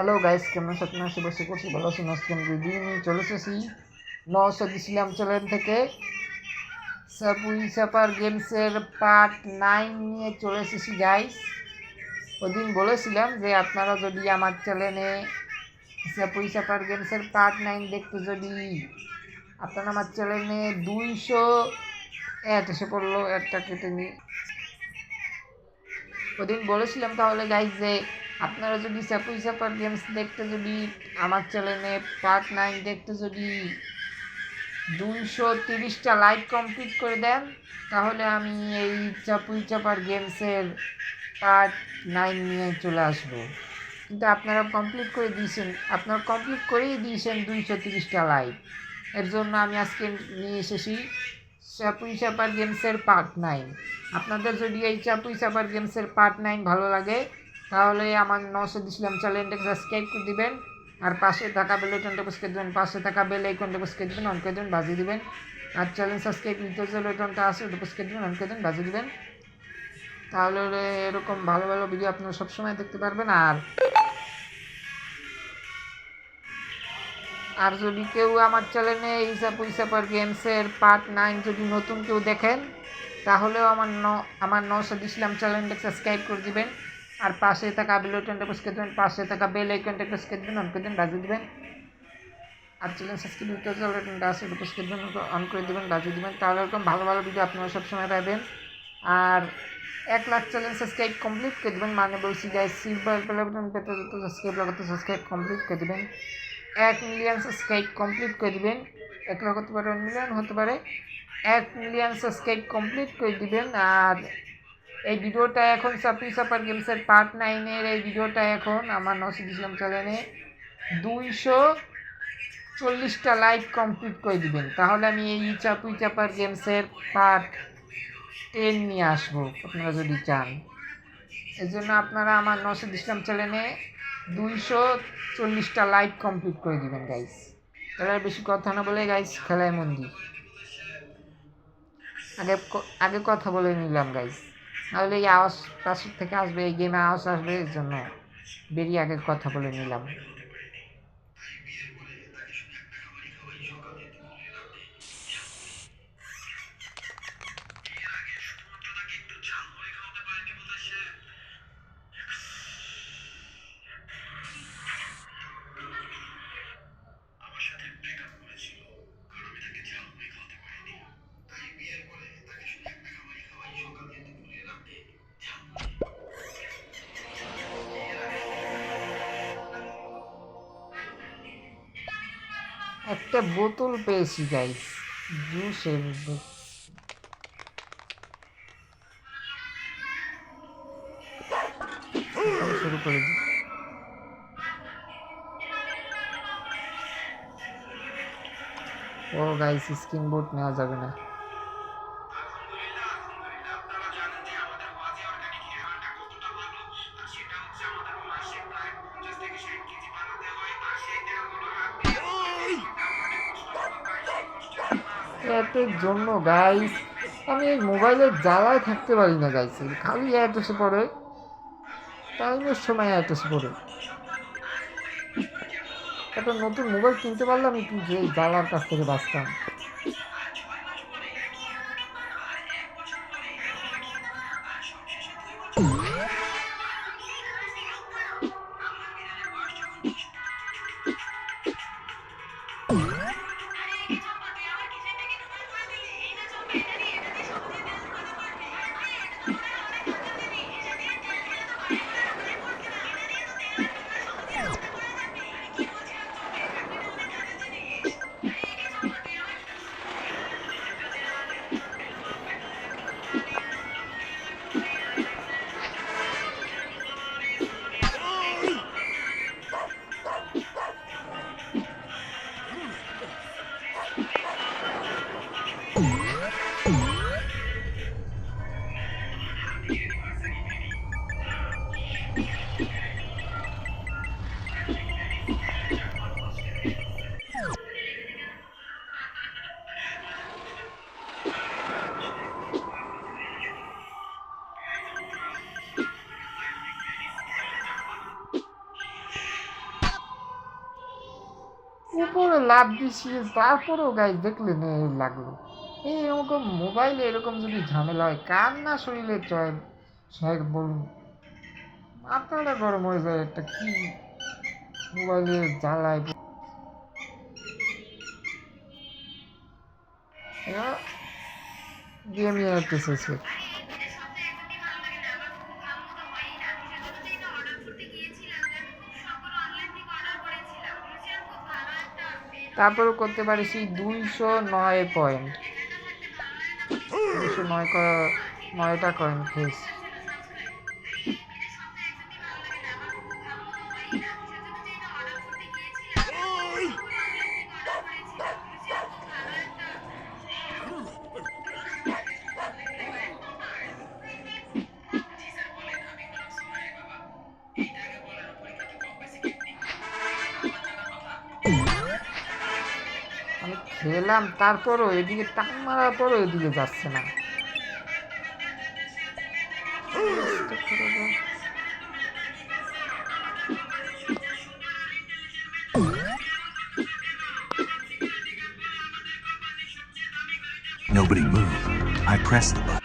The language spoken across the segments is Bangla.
হ্যালো গাইস, কেমন আছেন আপনারা? শুভেচ্ছা করছি, ভালো আছেন? আজকে আমি রিভিউ নিয়ে চলে এসেছি নওশাদ ইসলাম চ্যানেল থেকে সাপুই সাপার গেমসের পার্ট 9 নিয়ে চলে এসেছি গাইস। ওদিন বলেছিলাম যে আপনারা যদি আমার চ্যানেলে সাপুই সাপার গেমসের পার্ট 9 দেখতে যদি আপনারা আমার চ্যানেলে 200 অ্যাড এসে পড়লো, অ্যাডটা কেটে নিই। ওদিন বলেছিলাম তাহলে গাইস যে আপনারা যদি সাপুই সাপার গেমস দেখতে যদি আমার চ্যানেলে পার্ট 9 দেখতে যদি 230টা লাইক কমপ্লিট করে দেন, তাহলে আমি এই চাপুই চাপার গেমসের পার্ট 9 নিয়ে চলে আসবো। কিন্তু আপনারা কমপ্লিট করেই দিয়েছেন 230টা লাইক। এর জন্য আমি আজকে নিয়ে এসেছি চাপুই চাপার গেমসের পার্ট 9। আপনাদের যদি এই চাপুই চাপার গেমসের পার্ট 9 ভালো লাগে, তাহলে আমার নওশাদ ইসলাম চ্যানেলটাকে সাবস্ক্রাইব করে দিবেন, আর পাশে থাকা বেল আইকনটা প্রেস করে দেবেন, পাশে থাকা বেল আইকনটা প্রেস করে দেবেন, অন করে দেবেন, বাজিয়ে দিবেন। আর চ্যানেল সাবস্ক্রাইব নিতে যে আইকনটা আছে ওটা প্রেস করে দেবেন, অন করে দেবেন, বাজিয়ে দিবেন। তাহলে এরকম ভালো ভালো ভিডিও আপনারা সবসময় দেখতে পারবেন। আর যদি কেউ আমার চ্যানেলে এই চাপুই চাপার গেমসের পার্ট 9 যদি নতুন কেউ দেখেন, তাহলেও আমার নওশাদ ইসলাম চ্যানেলটাকে সাবস্ক্রাইব করে দিবেন, আর পাশে থাকা বেল আইকনটা প্রেস করে দেবেন, পাশে থাকা বেল আইকনটা প্রেস করে দেবেন, অন করে দেবেন, বাজিয়ে দিবেন। আর চ্যানেল সাবস্ক্রাইব করতে হলে আইকনটা আছে ওটা প্রেস করে দেবেন, অন করে দেবেন, বাজিয়ে দিবেন। তাহলে এরকম ভালো ভালো ভিডিও আপনারা সবসময় পাবেন। আর 1 লাখ চ্যানেল সাবস্ক্রাইব কমপ্লিট করে দেবেন, মানে বলছি গাইস, সিলভার প্লে বাটন পেতে যত সাবস্ক্রাইব লাগাতে সাবস্ক্রাইব কমপ্লিট করে দেবেন। 1 মিলিয়ন সাবস্ক্রাইব কমপ্লিট করে দিবেন। 1 লাখ হতে পারে, 1 মিলিয়ন হতে পারে। 1 মিলিয়ন সাবস্ক্রাইব কমপ্লিট করে দিবেন। আর এই ভিডিওটা এখন চাপুই চাপার গেমসের পার্ট 9 এই ভিডিওটা এখন আমার নওশাদ ইসলাম চ্যানেলে 240টা লাইক কমপ্লিট করে দিবেন, তাহলে আমি এই চাপুই চাপার গেমসের পার্ট 10 নিয়ে আসবো আপনারা যদি চান। এর জন্য আপনারা আমার নওশাদ ইসলাম চ্যানেলে 240টা লাইক কমপ্লিট করে দিবেন গাইস। তাহলে আর বেশি কথা না বলে গাইস খেলায় মন দিই। আগে কথা বলে নিলাম গাইস, নাহলে এই আওয়াজ পাশের থেকে আসবে, এই গেমে আওয়াজ আসবে, এর জন্য বেরিয়ে আগে কথা বলে নিলাম। একটা বোতল পেয়েছি গাইস, জুসের। শুরু করে দিই। ও গাইস, স্ক্রিন বোর্ড নেওয়া যাবে না। এর জন্য গাইস আমি এই মোবাইলের জ্বালায় থাকতে পারি না গাইস, খালি অ্যাড এসে পড়ে, টাইমের সময় অ্যাড এসে পড়ে। একটা নতুন মোবাইল কিনতে পারলাম একটু, যে এই জ্বালার কাছ থেকে বাঁচতাম। উপরে লাফ দিছি, তারপরেও গাইস দেখলেন লাগলো। এরকম মোবাইলে এরকম যদি ঝামেলা হয়, কার না শরীরে চয় সাহেব বলুন। মাথাটা গরম হয়ে যায় একটা, কি মোবাইলে জ্বালায় গেম খেলতেছে। তারপরেও করতে পারিছি 209 পয়েন্ট, 209টা কয়েন খেয়েছি। আমি খেলাম, তারপরও এদিকে টান মারার পরও এদিকে যাচ্ছে না। Nobody moved. I pressed the button.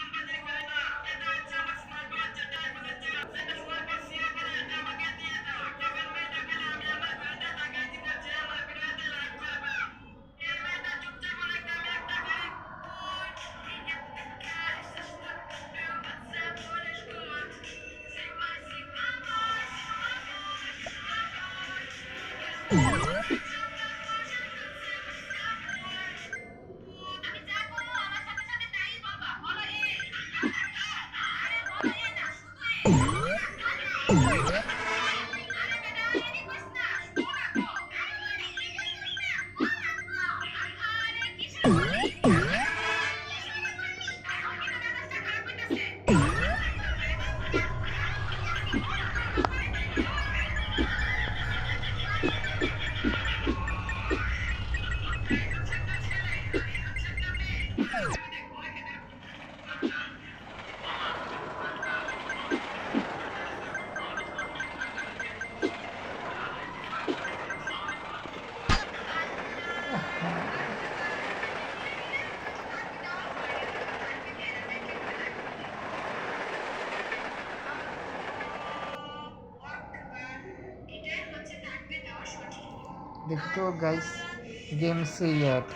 देखते हो गाइस, गेम से याद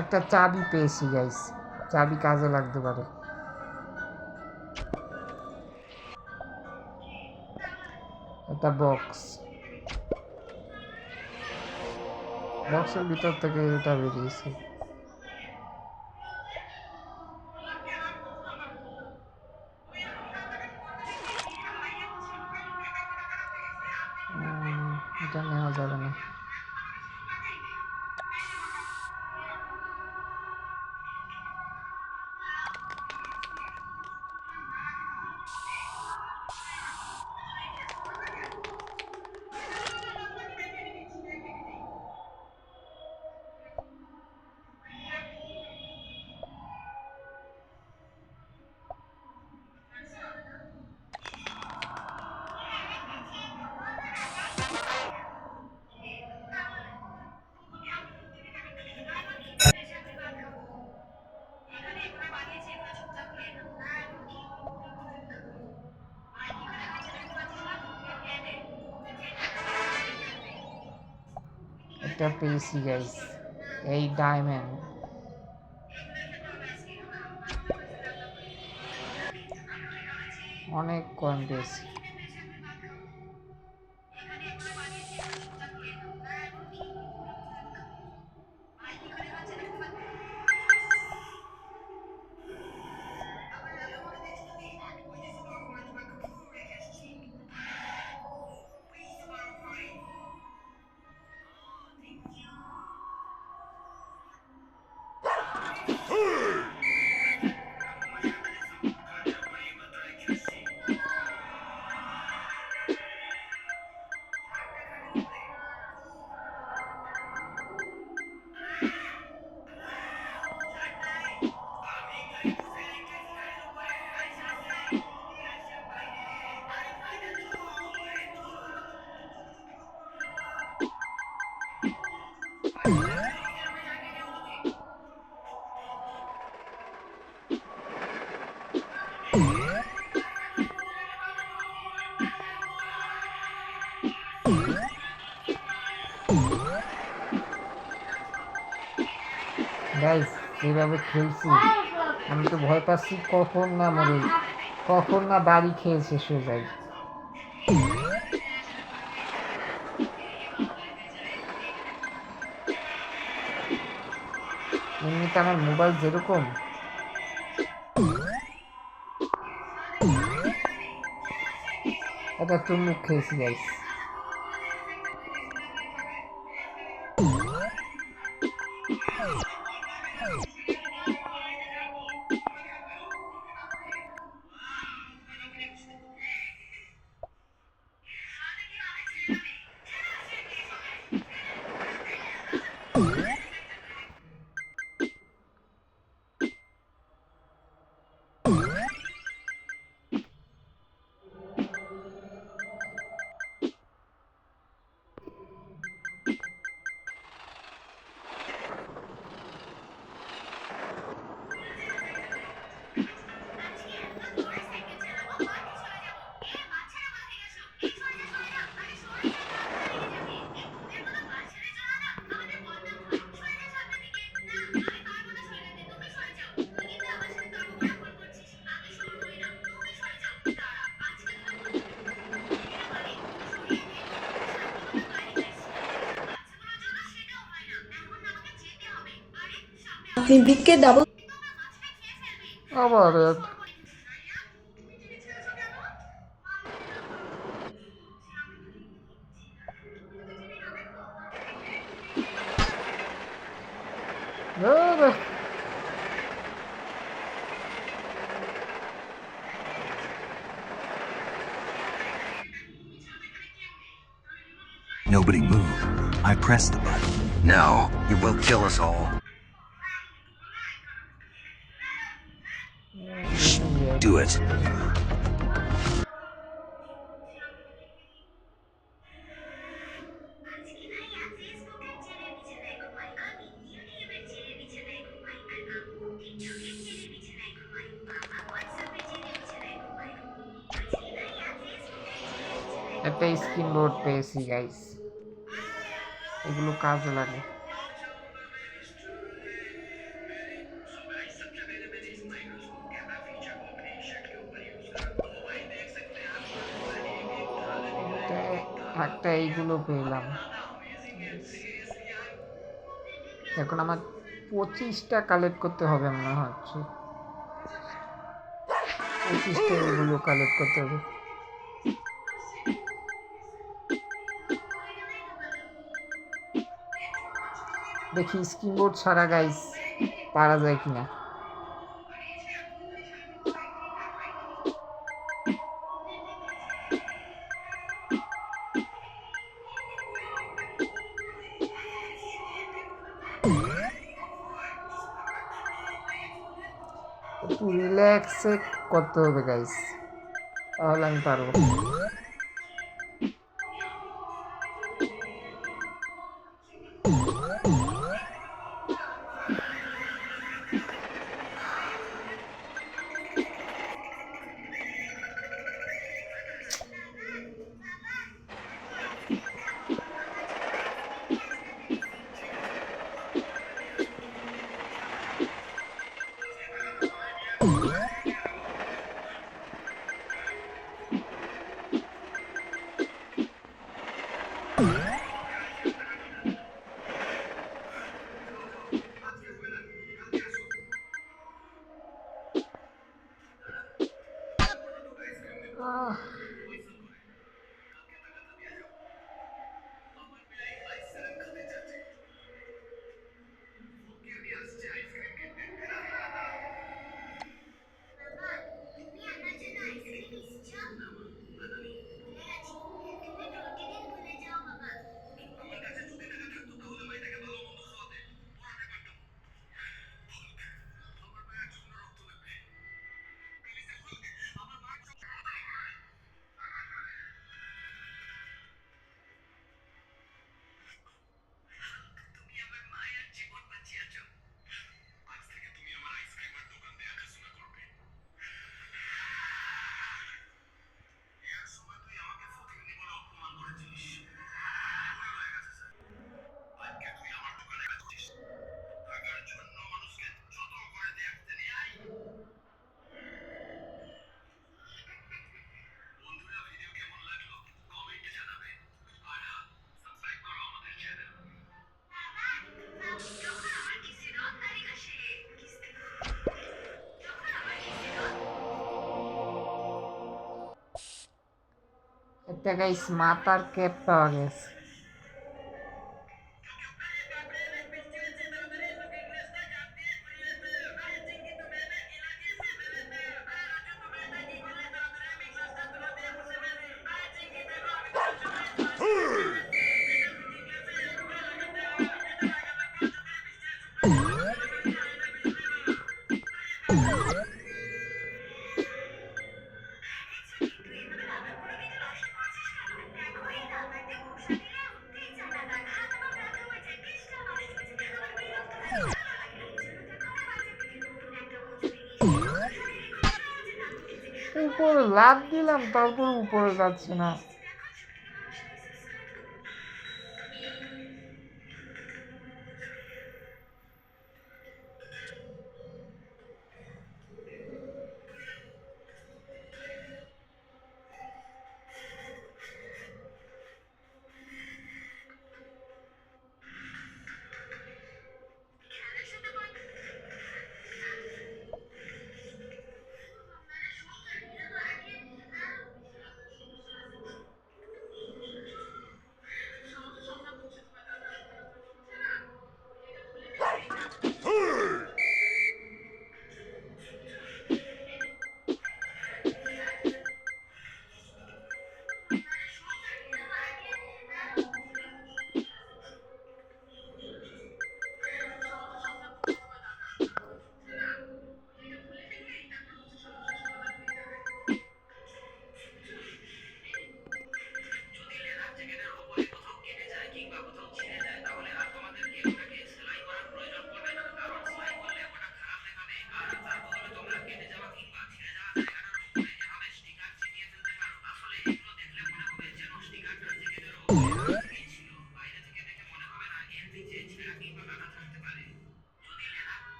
একটা চাবি পেয়েছি গাইস, চাবি কাজে লাগতে পারে। একটা বক্সের ভিতর থেকে এটা বেরিয়েছে। এটা নেওয়া যাবে না। এটা পেয়েছি গাইস, এই ডায়মন্ড। অনেক কয়েন পেয়েছি। গাইস এইভাবে খেলছি, আমি তো ভয় পাচ্ছি কখন না মরে, কখন না বাড়ি খেয়ে শেষ হয়ে যায়। এমনিতে আমার মোবাইল যেরকম, এটা চুমুক খেয়েছি গাইস। ভিককে ডাবল আবার ধুর, Nobody move. I pressed the button. No, you will kill us all. Do it. একটা স্ক্রিন বোর্ড পেয়েছি গাইস, এগুলো কাজে লাগে। এটা একটা এইগুলো পেলাম। এখন আমার 25টা কালেক্ট করতে হবে মনে হচ্ছে, 25টা এগুলো কালেক্ট করতে হবে। দেখি স্ক্রিন বোর্ড ছাড়া গাইস পারা যায় কিনা। একটু রিল্যাক্সে করতে হবে গাইস, তাহলে আমি পারবো। আহ, একটা গাইস মাথার ক্যাপ পাওয়া গেছে। উপরে লাফ দিলাম তারপর উপরে যাচ্ছে না।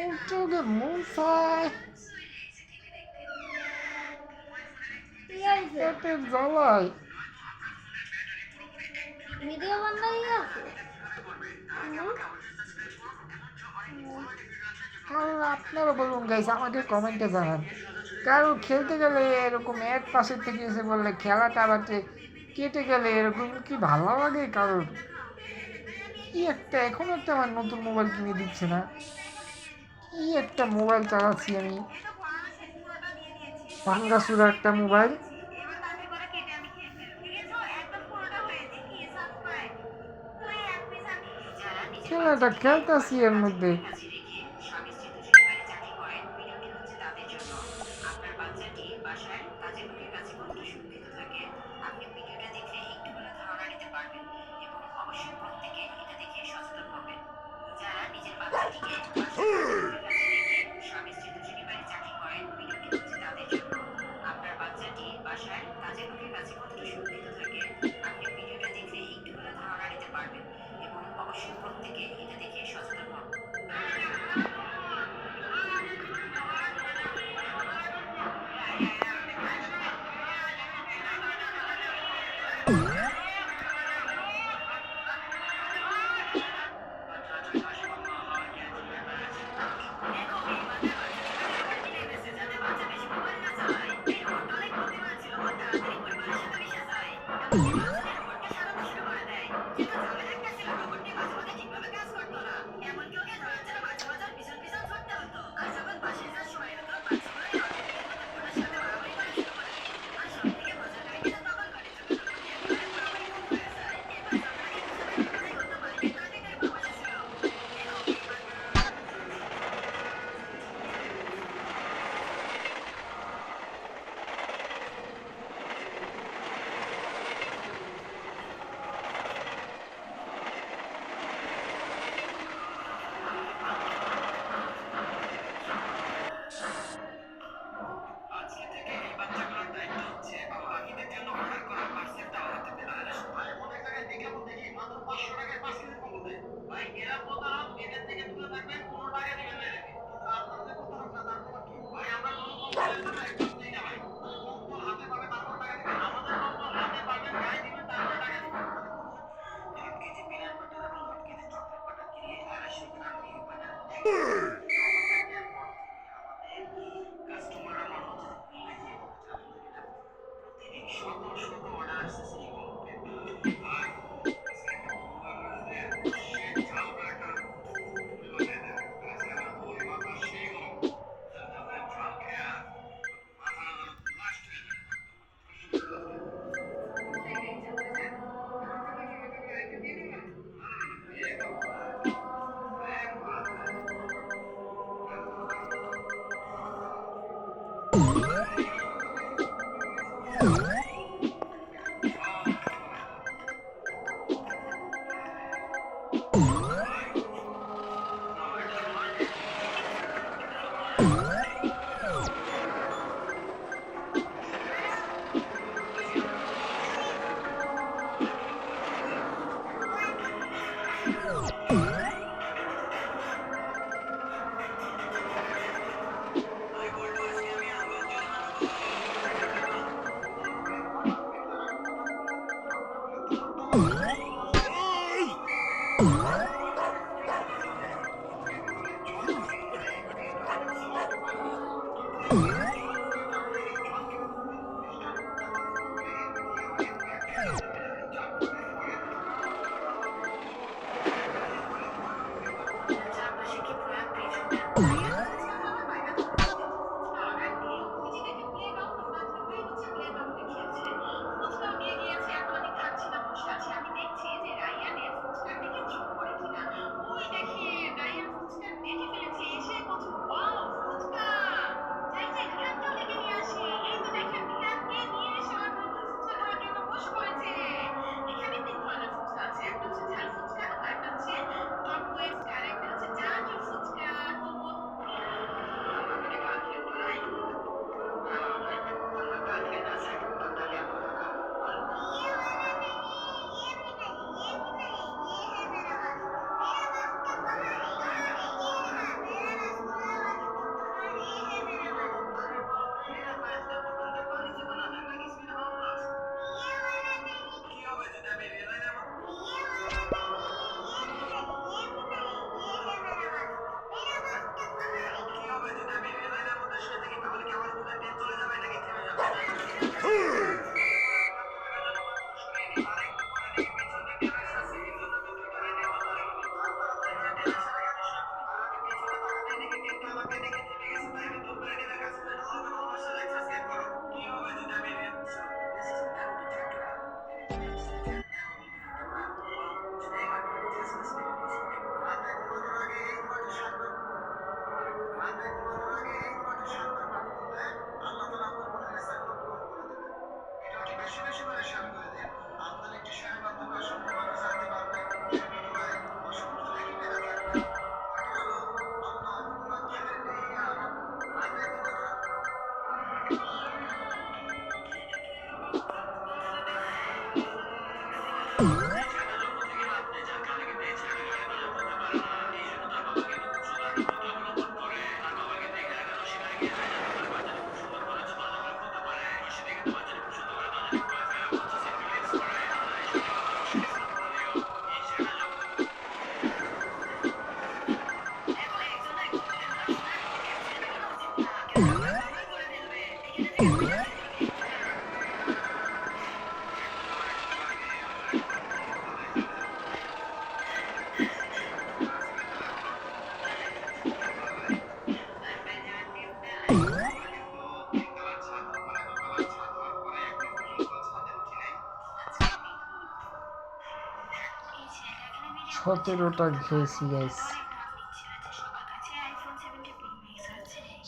Into the moonfire. পেটের জ্বালায় ভিডিও বন্ধ হয়ে গেছে। কারণ আপনারা বলুন গাইস, আমাকে কমেন্টে জানান। কারণ খেলতে গেলে এরকম এক পাশের থেকে এসে বললে খেলাটা আবার কেটে গেলে এরকম কি ভালো লাগে কারোর? কি একটা এখনো একটা আমার নতুন মোবাইল কিনে দিচ্ছে না। কি একটা মোবাইল চালাচ্ছি আমি, ভাঙ্গাসুরা একটা মোবাইল। খেলাটা খেলতেছি এর মধ্যে। 17টা খেয়েছি গাইস,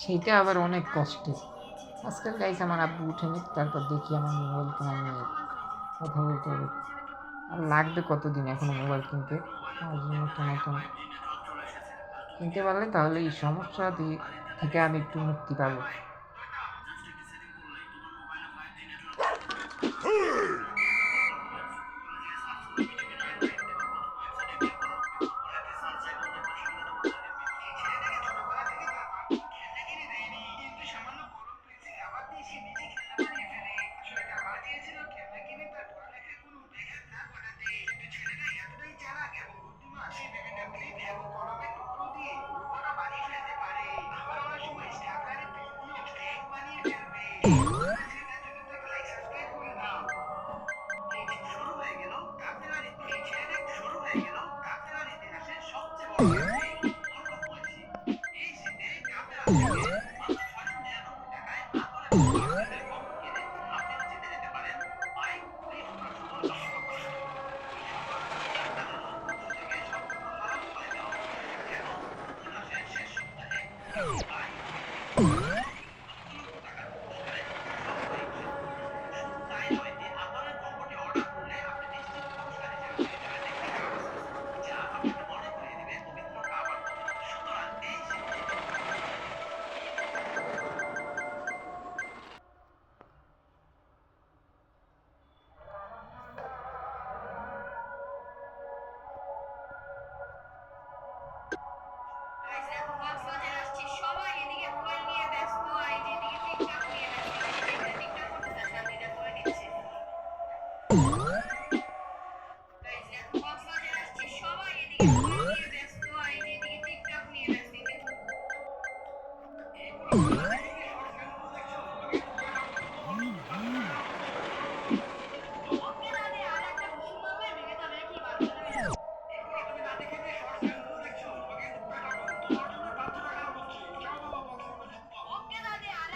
সেইটা আবার অনেক কষ্টের। আজকাল গাইস আমার আব্বু উঠেনি, তারপর দেখি আমার মোবাইল কেনা নিয়ে কথা বলতে হবে। আর লাগবে কতদিন এখনো মোবাইল কিনতে, নতুন নতুন কিনতে পারলে তাহলে এই সমস্যা থেকে আমি একটু মুক্তি পাবো।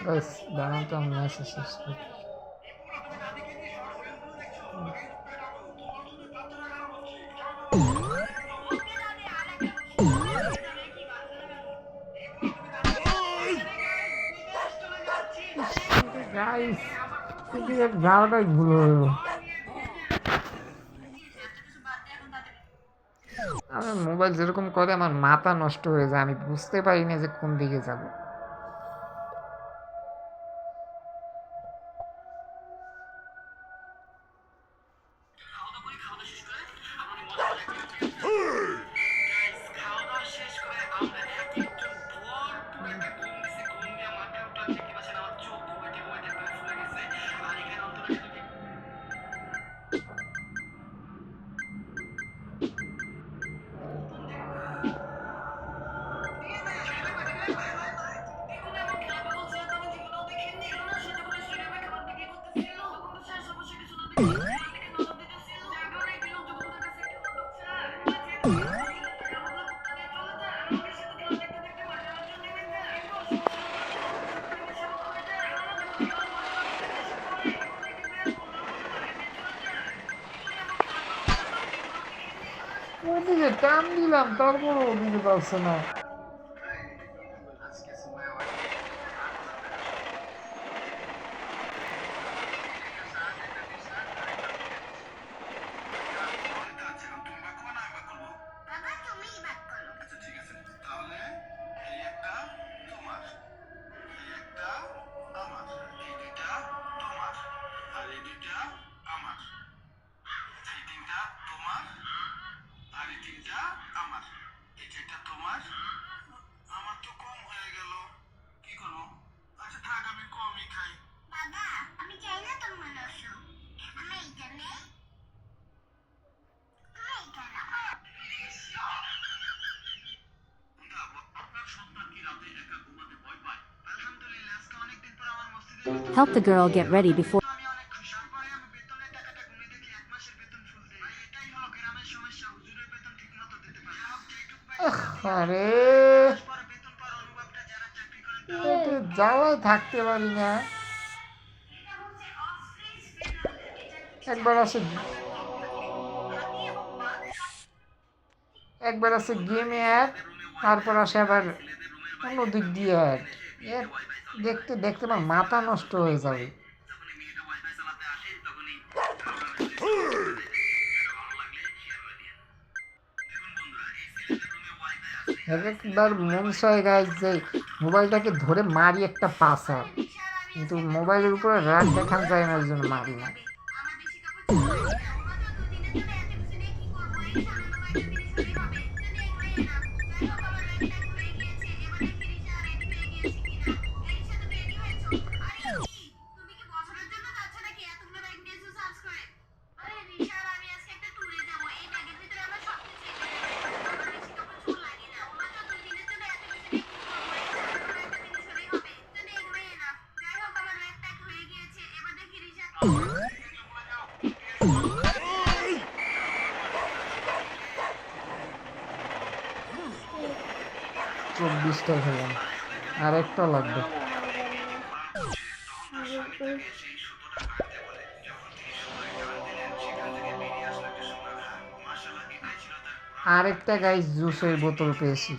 গাইস দাঁড়ান তো আমি মেসেজ শেষ করি। গাইস যাওয়াটাই ভুল হলো। আমার মোবাইল যেরকম করে আমার মাথা নষ্ট হয়ে যায়, আমি বুঝতে পারি না যে কোন দিকে যাব। ওদিকে টান দিলাম, তারপরও ওদিকে পারছে না। Help the girl get ready before. আরে যাওয়াই থাকতে পারি না। একবার আছে গেমে অ্যাড, তারপর আসে আবার অন্য দিক দিয়ে অ্যাড। দেখতে দেখতে আমার মাথা নষ্ট হয়ে যাবে। একবার মন চায় গাইস যে মোবাইলটাকে ধরে মারি একটা পাশা, কিন্তু মোবাইলের উপরে রাগ দেখান যায় না, ওই জন্য মারি না। 24টা খেলাম, আর একটা লাগবে। আরেকটা গাইস জুসের বোতল পেয়েছি।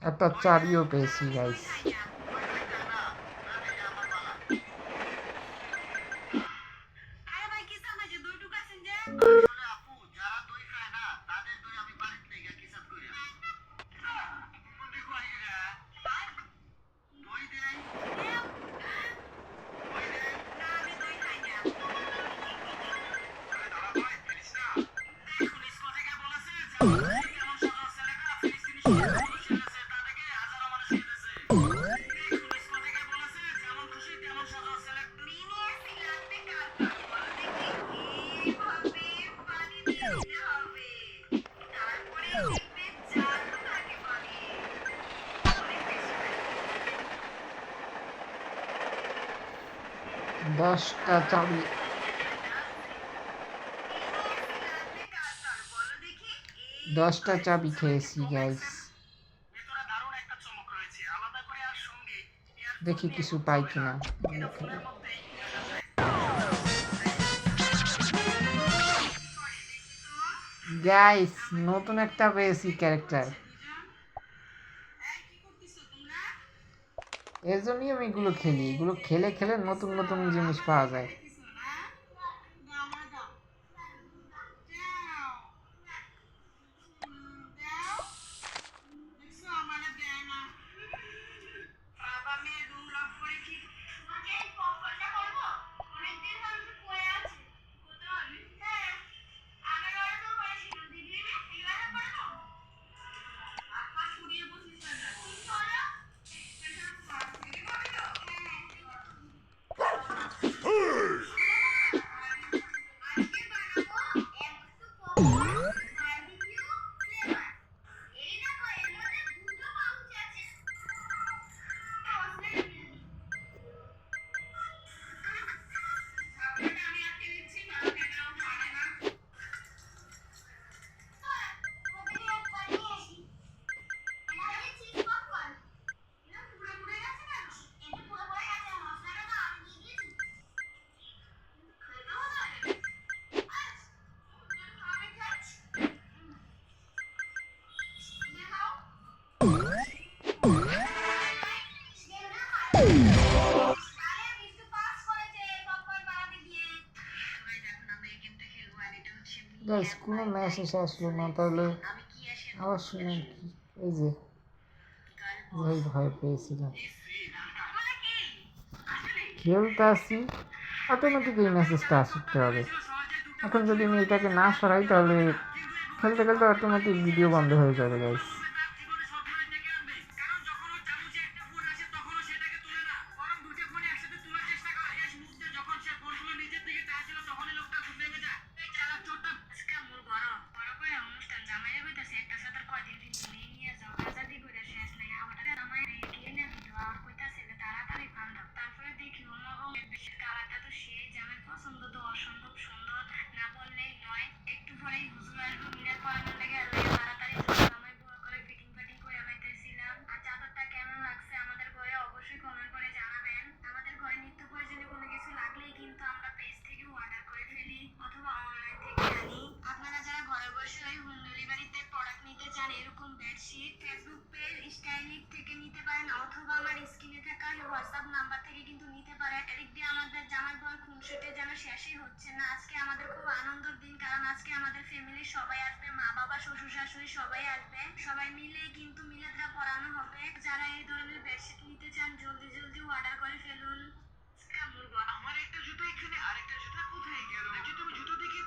একটা চাবিও পেয়েছি গাইস। দশটা চাবি, 10টা চাবি খেয়েছি গাইস। দেখি কিছু পাই কিনা। গাইস নতুন একটা পেয়েছি ক্যারেক্টার, এর জন্যই আমি এগুলো খেলি। এগুলো খেলে খেলে নতুন নতুন জিনিস পাওয়া যায়। গাইস কোনো মেসেজ আসলো না, তাহলে আবার শুনেন কি, এই যে ভাই ভয় পেয়েছিলাম। খেলতে আসি অটোমেটিক এই মেসেজটা আসতে হবে। এখন যদি আমি এটাকে না সরাই তাহলে খেলতে খেলতে অটোমেটিক ভিডিও বন্ধ হয়ে যাবে গাইস। শেষই হচ্ছে না। আজকে আমাদের খুব আনন্দের দিন, কারণ আজকে আমাদের ফ্যামিলির সবাই আসবে, মা বাবা শ্বশুর শাশুড়ি সবাই আসবে। সবাই মিলে কিন্তু মিলাদটা পড়ানো হবে। যারা এই ধরনের বেডশিট নিতে চান জলদি জলদি অর্ডার করে ফেলুন। আমার একটা জুতো এখানে, আরেকটা জুতো কোথায় গেল? দেখি তুমি জুতো দেখি।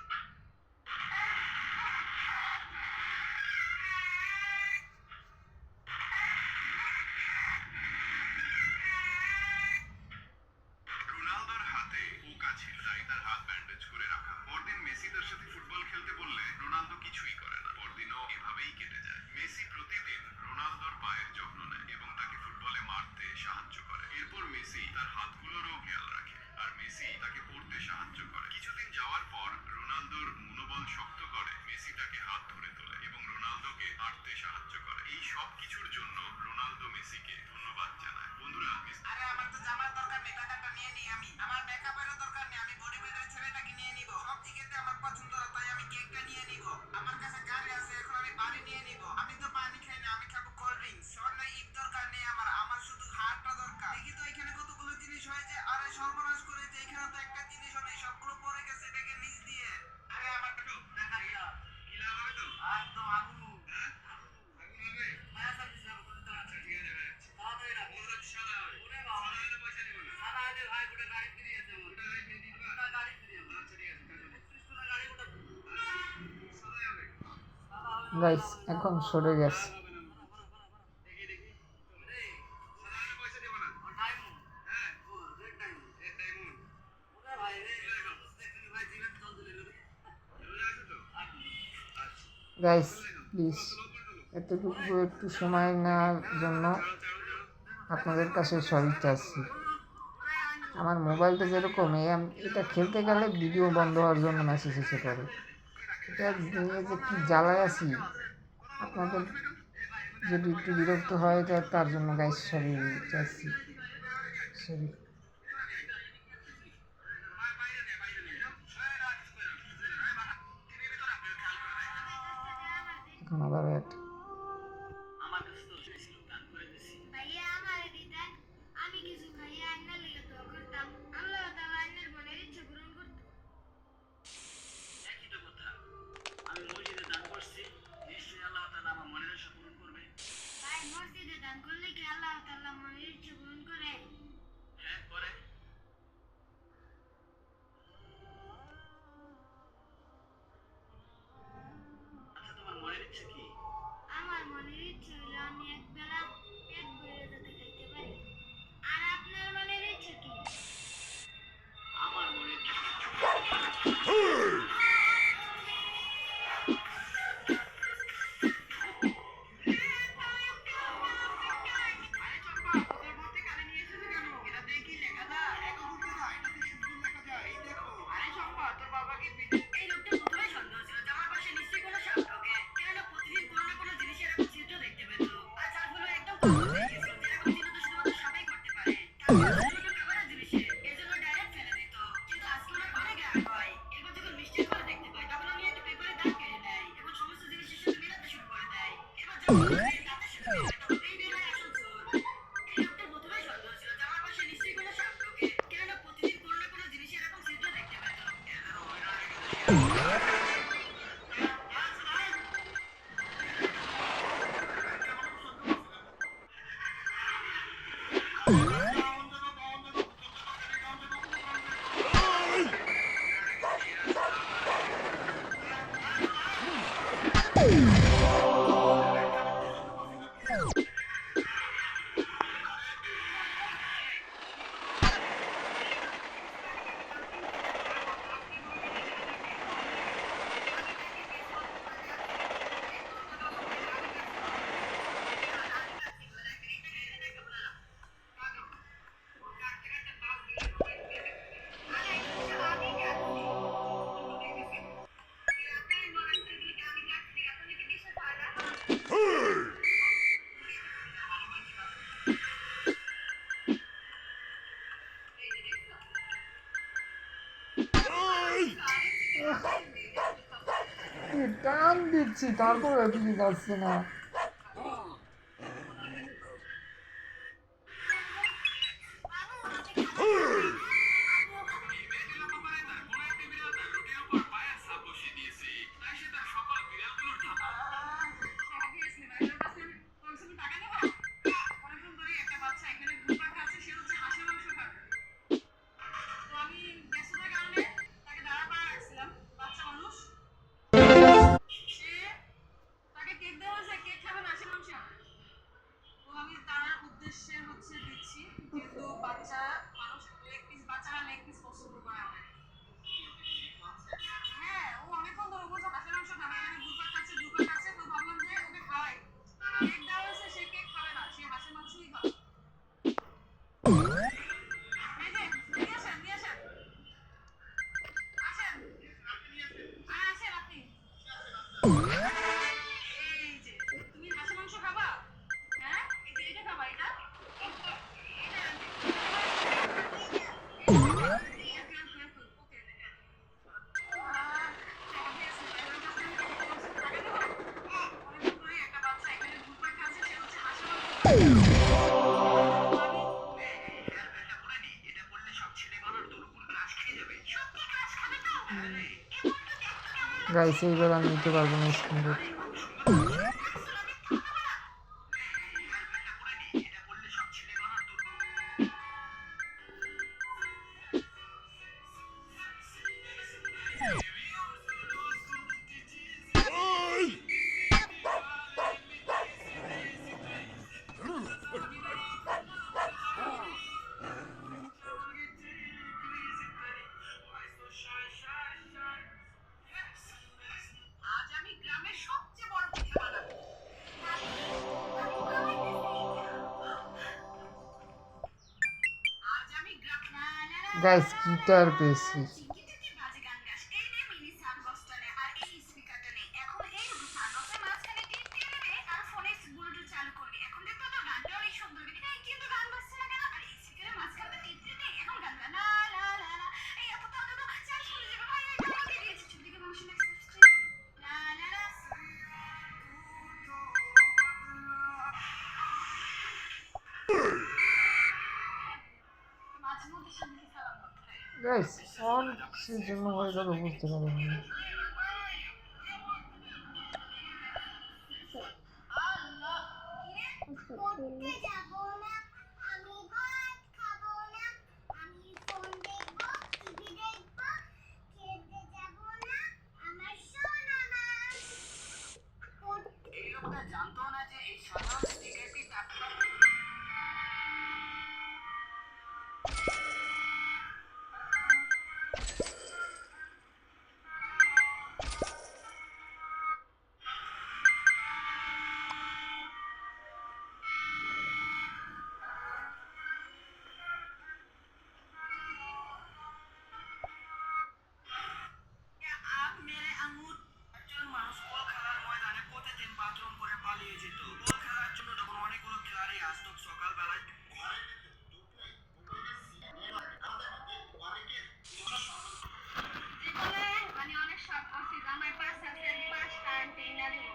রোনালদোর হাতে পোকা ছিল, তাই তার হাত ব্যান্ডেজ করে রাখা। পরদিন মেসি তার সাথে ফুটবল খেলতে বললে রোনালদো কিছুই করে না। পরদিনও এভাবেই কেটে যায়। মেসি প্রতিদিন রোনালদোর পায়ের যত্ন নেয় এবং তাকে ফুটবলে মারতে সাহায্য করে। এরপর মেসি তার হাতগুলোরও খেয়াল রাখে আর মেসি তাকে পড়তে সাহায্য করে। কিছুদিন যাওয়ার পর রোনালদোর মনোবল শক্ত করে মেসি তাকে হাত ধরে তোলে এবং রোনালদোকে হাঁটতে সাহায্য করে। এই সব কিছুর জন্য রোনালদো মেসিকে ধন্যবাদ জানায়। বন্ধুরা, আরে আমার তো জামার দরকার নেই, টাকাটা নিয়ে নিই আমি। আমার মেকআপেরও দরকার নেই, আমি বডি বিল্ডার ছেলেটাকে নিয়ে নিব। সব দিকেতে আমার পছন্দ, তাই আমি কেকটা নিয়ে নিব। আমার কাছে গাড়ি আছে, এখন আমি বাড়ি নিয়ে নিব। আমি তো পানি খাই না, আমি খাবো কোল্ড ড্রিঙ্কস। স্বর্ণে ঈদ দরকার নেই আমার, আমার শুধু হারটা দরকার। দেখি তো এখানে কতগুলো জিনিস হয়েছে। আরে সর্বনাশ করেছে, এখানে তো একটা জিনিসও নেই, সবগুলো পড়ে গেছে ব্যাগের নিচ দিয়ে। আরে আমার একটু দেখা দিও, কি লাভ হবে তো? একদম আগুন। হ্যাঁ আগুন হবে। হ্যাঁ স্যার, আচ্ছা ঠিক আছে, তাড়াতাড়ি রাখ। ওরা সাদা হবে, ওরে বাবা, সাদা হলে পয়সা নিব না। সাদা হলে ভাই গোটা গাড়ি ফ্রি আছে, গোটা গাড়ি ফ্রি দিবা, গোটা গাড়ি ফ্রি হবে। আচ্ছা ঠিক আছে, কাটো। 35 টাকা গাড়ি গোটা সাদা হবে, সাদা হবে। গাইস এখন সরে গেছে। দেখি দেখি, এই সাদা হলে পয়সা দিব না। ও টাইম, হ্যাঁ ও রেড টাইম, রেড টাইম। ওরে ভাই রে, দেখলি ভাই জিভে জল দিলে রে। চলে আসো তো। আচ্ছা গাইস প্লিজ এতটুকু একটু সময় নেওয়ার জন্য আপনাদের কাছে সরি চাচ্ছি। আমার মোবাইলটা যেরকম এটা খেলতে গেলে ভিডিও বন্ধ হওয়ার জন্য মেসেজ এসে পড়ে। এটা নিয়ে যে কী জ্বালায় আছি, আপনাদের যদি একটু বিরক্ত হয় এটা তার জন্য গাইস সরি চাচ্ছি, সরি। এখন আবার একটা আমার কাছে তো ছিল, দান করে দিছি। ভাইয়া আমারে দিতেন, আমি কিছু খাইয়া আন্নার লেগে দোয়া করতাম। আল্লাহ তাআলা আন্নার মনের ইচ্ছা পূরণ করত। একই তো কথা, আমি মসজিদে দান করছি, নিশ্চয়ই আল্লাহ তাআলা আমার মনের আশা পূরণ করবে। ভাই মসজিদে দান করলে কি আল্লাহ তাআলা মনের ইচ্ছা পূরণ করে? হ্যাঁ করে। আচ্ছা তোমার মনের ইচ্ছা কি? আমার মনের ইচ্ছা হলো আমি একবেলা পেট ভরে যাতে খাইতে পারি। আর আপনার মনের ইচ্ছা কি? আমার মনের ইচ্ছা আরে চম্পা, তোদের মধ্যে কানে নিয়ে এসেছে কেন? এটা দেখি লেখা দা, এত বুঝতে না, এটা কি সুন্দর লেখা যায়, এই দেখো। আরে চম্পা, তোর বাবাকে এই লোকটা প্রথমে সন্দেহ ছিল যে আমার পাশে নিশ্চয়ই কোনো সাপ ঢোকে, কেননা প্রতিদিন কোনো না কোনো জিনিস এরকম ছিদ্র দেখতে পেত। আর যার ফলে একদম কনফিউজ হয়ে গেছিল যে এরকম ছিদ্র তো শুধুমাত্র সাপই করতে পারে। তার ছিল ক্যামেরা জিনিসের, এর জন্য ডাইরেক্ট ফেলে দিত। কিন্তু আজকে ওনার অনেক রাগ হয়। এরপর যখন মিষ্টির করে দেখতে পায়, তখন উনি একটা পেপারে দাগ কেটে দেয় এবং সমস্ত জিনিসের সাথে মেলাতে শুরু করে দেয়। এবার যখন উনি দাঁতে শুরু করে, তখন এই বের হয় আসল চোর। এই লোকটার প্রথমেই সন্দেহ ছিল যে আমার পাশে নিশ্চয়ই কোনো সাপ ঢোকে, কেননা প্রতিদিন কোনো না কোনো জিনিসে এরকম ছিদ্র দেখতে পেত। টান দিচ্ছি তারপরে কিছু যাচ্ছে না। বাবু আমাকে খাবার দাও। বাচ্চারা লেগ পিস পছন্দ করে অনেক। হ্যাঁ, ও অনেকক্ষণ ধরে বলছে হাঁসের মাংস খাবে, এখানে ঘুরপাক খাচ্ছে, তো ভাবলাম যে ওকে খাওয়াই। কেক দেওয়া হয়েছে, সে কেক খাবে না, সে হাঁসের মাংসই খাবে। এই যে, নিয়ে আসেন, নিয়ে আসেন। আসেন। আসেন আপনি। এই যে, তুমি হাঁসের মাংস খাবা? হ্যাঁ? এই যে, এটা খাবা, এটা? এটা আনতে। গাইস এইবার আমি নিতে পারবো না স্ক্রিন। আজ আমি গ্রামের সবচেয়ে বড় পিঠা বানাবো। আজ আমি গাইস গিটার পেয়েছি। চিংকিটাকে বাজে গান গাস। এই নে মিনি সাউন্ডবক্সটা নে আর এই স্পিকারটা নে। এখন এই সাউন্ডবক্সের মাঝখানে টিপ দিয়ে নেবে আর ফোনে ব্লুটুথ চালু করবি। এখন দেখো তো গানটা অনেক সুন্দর হবে। এই কিন্তু গান বাজছে না কেন? আর এই স্পিকারের মাঝখানে টিপ দিয়ে নে। এখন গান গা লা লা লা লা। এই আপু তো চার্জ করে যাবে। ভাই এটা আমাকে দিয়েছে। ছবি দেখে মানুষ লাইক সাবস্ক্রাইব। লা লা লা। মাঝে মধ্যে সামনে সালাম করতে হয়। গাইস অন কিসের জন্য হয়ে গেল বুঝতে পারলাম না। পড়তে যাবো না, আমি ভাত খাবো না, আমি ফোন দেখবো, টিভি দেখবো, খেলতে যাবো না, আমার সোনা মা। এই লোকটা জানতো না যে এই সাধারণ স্টিকারটি তাকে আপ মেরে আঙ্গুর। একজন মানুষ বল খেলার ময়দানে প্রতিদিন বাথরুম করে পালিয়ে যেত। বল খেলার জন্য তখন অনেকগুলো খেলারই আসতো সকালবেলায়। জীবনে মানে অনেক শখ করছি যে আমার 5 আছে, আমি 5টা আনতে না দিব।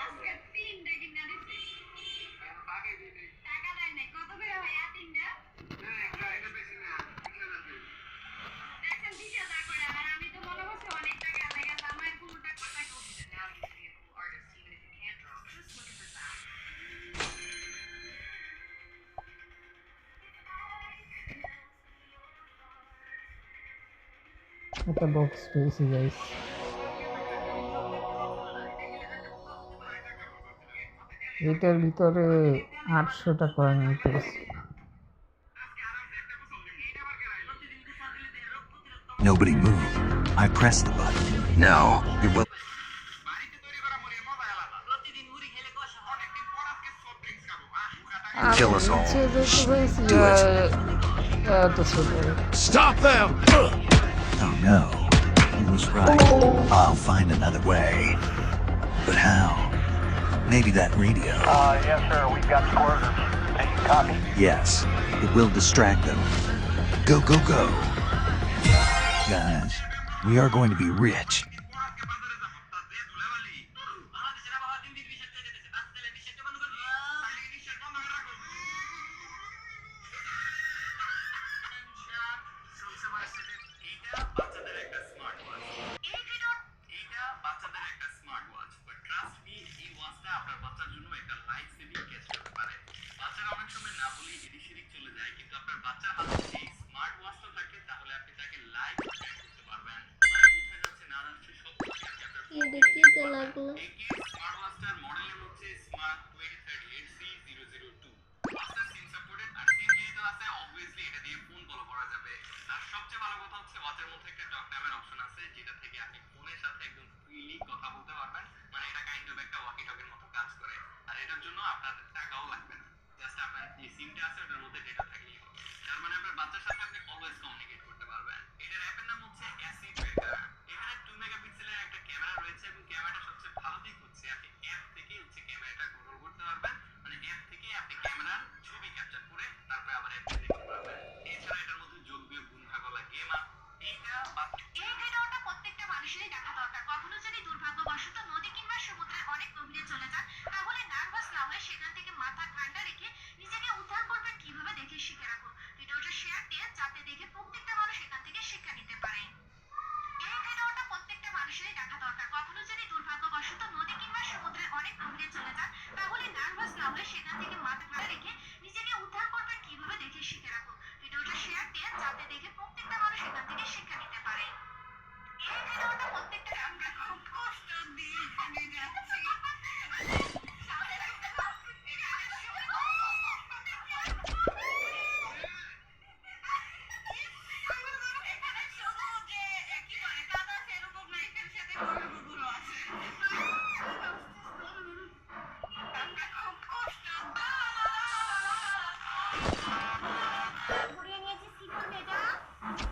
আজকে 3টা কিনা দিছি। টাকা দেয় নাই। কত করে ভাইয়া 3টা? দেখেন 20,000 করে। আর আমি তো মনে করছি অনেক টাকা হয়ে গেছে। আমার কোনো টাকা উঠছে না। আমি যদি artist even if you can't draw, just looking for sound. একটা বক্স পেয়েছি গাইস। এটার ভিতরে 800টা কয়েন পেয়েছি। Nobody moved. I pressed the button. Now, you will আমি Kill us all. নিচে যেতে পেরেছি Do it. এত ছোট। Stop them! Oh no. He was right. I'll find another way. But how? Maybe that radio. Yes, sir. We've got squirters. Taking copy. Yes. It will distract them. Go, go, go. Guys, we are going to be rich. বাচ্চারা অনেক সময় না বলেই এদিক সেদিক চলে যায়, কিন্তু আপনার বাচ্চার হাতে এই স্মার্ট ওয়াচটা থাকে তাহলে আপনি তাকে লাইভ করতে পারবেন। কোথায় যাচ্ছে না জানছে ঘুরিয়ে নিয়েছিস কি করবে এটা?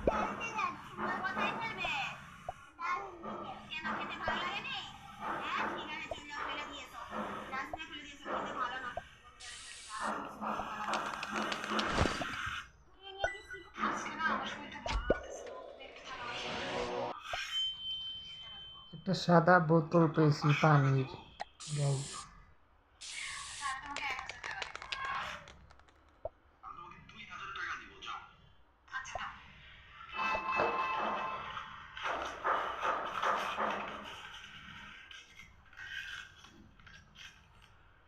খেলতে যাচ্ছি। কোথায় খেলবে? কেন খেতে ভালো লাগেনি? হ্যাঁ ঠিক আছে চুলটা ফেলে দিয়েছো। ডাস্টবিনে ফেলে দিয়েছো খেতে ভালো না। ঘুরিয়ে নিয়েছিস কি করবে? আজকে না আমার শরীরটা ভালো লাগছে না। দেখতে ভালো একটা সাদা বোতল পেয়েছি পানির গাইস।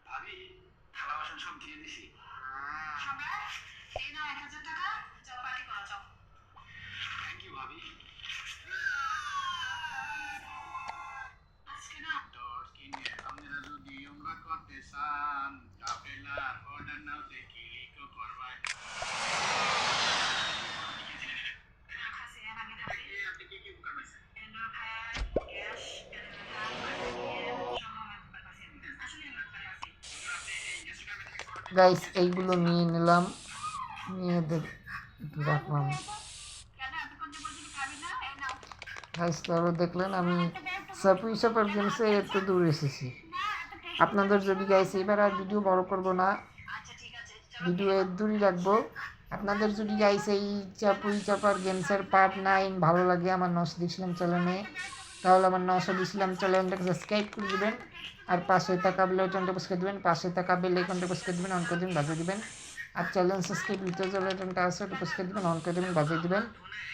ভাবি থালা বাসন সব ধুয়ে দিছি। সম্রাট, এই নাও 1000 টাকা, যাও পার্টি করো যাও। থ্যাংক ইউ ভাবি। আজকে না কিনে আপনারা যদি আমরা করতে চান কাপেলার অর্ডার নাও দেখি লিখো করবাই। খাসি এর আগে থাকে। আপনি কি কি বুকা পাইছেন? এন্ডো ভাই, গ্যাস, আসলে আপনি এই গ্যাসের কামে থেকে অর্ডার গাইস এইগুলো নিয়ে নিলাম, নিয়ে একটু রাখলাম। কেন এতক্ষণ যে বলছিলি খাবি না? এই নাও। গাইস তারপর দেখলেন আমি সাপুই সাপার গেমসে এত দূর এসেছি। আপনাদের যদি গাইস এবার আর ভিডিও বড় করব না, আচ্ছা ঠিক আছে ভিডিও এর দূরই রাখবো। আপনাদের যদি গাইস এই চাপুই চাপার গেমসের পার্ট 9 ভালো লাগে আমার নসদ ইসলাম চ্যানেলে, তাহলে আমার নসদ ইসলাম চ্যানেলটাকে সাবস্ক্রাইব করে দিবেন, আর পাশে থাকা বেল আইকনটা প্রেস করে দিবেন, পাশে থাকা বেল আইকনটা প্রেস করে দিবেন, অন করে দিবেন, বাজিয়ে দিবেন। আর চ্যানেল সাবস্ক্রাইব করতে বেল আইকনটা আছে ওটা প্রেস করে দিবেন, অন করে দিবেন, বাজিয়ে দিবেন।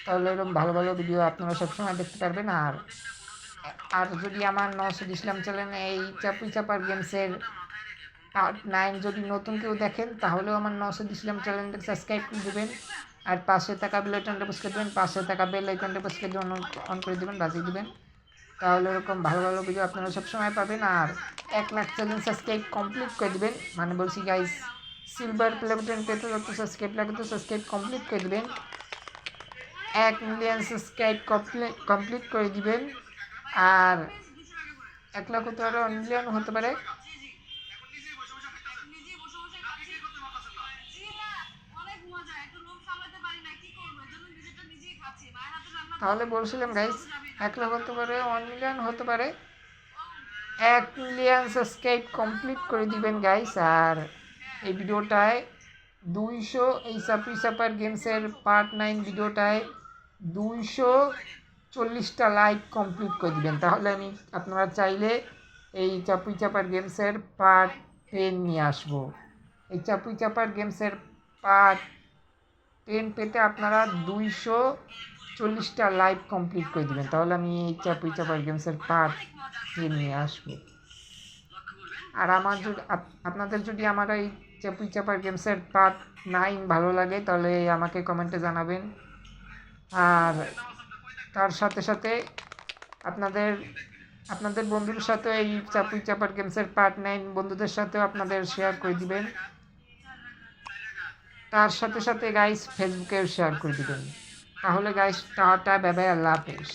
তাহলে এরকম ভালো ভালো ভিডিও আপনারা সবসময় দেখতে পারবেন। আর যদি আমার নসদ ইসলাম চ্যানেলে এই চাপুই চাপার গেমসের পার্ট 9 যদি নতুন কেউ দেখেন তাহলেও আমার নসদ ইসলাম চ্যানেলটাকে সাবস্ক্রাইব করে দেবেন, আর পাশে থাকা বেল আইকনটা প্রেস করে দেবেন, পাশে থাকা বেল আইকনটা প্রেস করে দেবেন, অন করে দেবেন, বাজিয়ে দিবেন। তাহলে এরকম ভালো ভালো ভিডিও আপনারা সবসময় পাবেন। আর 1 লাখ চ্যানেল সাবস্ক্রাইব কমপ্লিট করে দেবেন, মানে বলছি গাইস সিলভার প্লে বাটন পেতে যত সাবস্ক্রাইব লাগে তো সাবস্ক্রাইব কমপ্লিট করে দেবেন। 1 মিলিয়ন সাবস্ক্রাইব কমপ্লিট করে দিবেন। আর 1 লাখ হতে পারে, 1 মিলিয়ন হতে পারে। নিজেই বসে বসে খাচ্ছি। জি না, অনেক মজা। একটু লোভ সামলাতে পারি না, কি করবো? এজন্য নিজেরটা নিজেই খাচ্ছি। মায়ের হাতে রান্না তাহলে বলছিলাম গাইস 1 লাখ হতে পারে, 1 মিলিয়ন হতে পারে। 1 মিলিয়ন সাবস্ক্রাইব কমপ্লিট করে দিবেন গাইস। আর এই ভিডিওটায় 200, এই চাপুই চাপার গেমসের পার্ট 9 ভিডিওটায় 240টা লাইক কমপ্লিট করে দিবেন। তাহলে আমি আপনারা চাইলে এই চাপুই চাপার গেমসের পার্ট 10 নিয়ে আসবো। এই চাপুই চাপার গেমসের পার্ট 10 পেতে আপনারা 240টা লাইক কমপ্লিট করে দিবেন। তাহলে আমি এই চাপুই চাপার গেমসের পার্ট 10 নিয়ে আসবো। আর আমার যদি আপনাদের যদি আমার এই চাপুই চাপার গেমসের পার্ট 9 ভালো লাগে তাহলে আমাকে কমেন্টে জানাবেন। আর তার সাথে সাথে আপনাদের বন্ধুদের সাথে এই চাপুই চাপার গেমসের পার্ট 9 বন্ধুদের সাথেও আপনাদের শেয়ার করে দিবেন। তার সাথে সাথে গাইস ফেসবুকেও শেয়ার করে দিবেন। তাহলে গাইস টাটা, বাই বাই, আল্লাহ হাফেজ।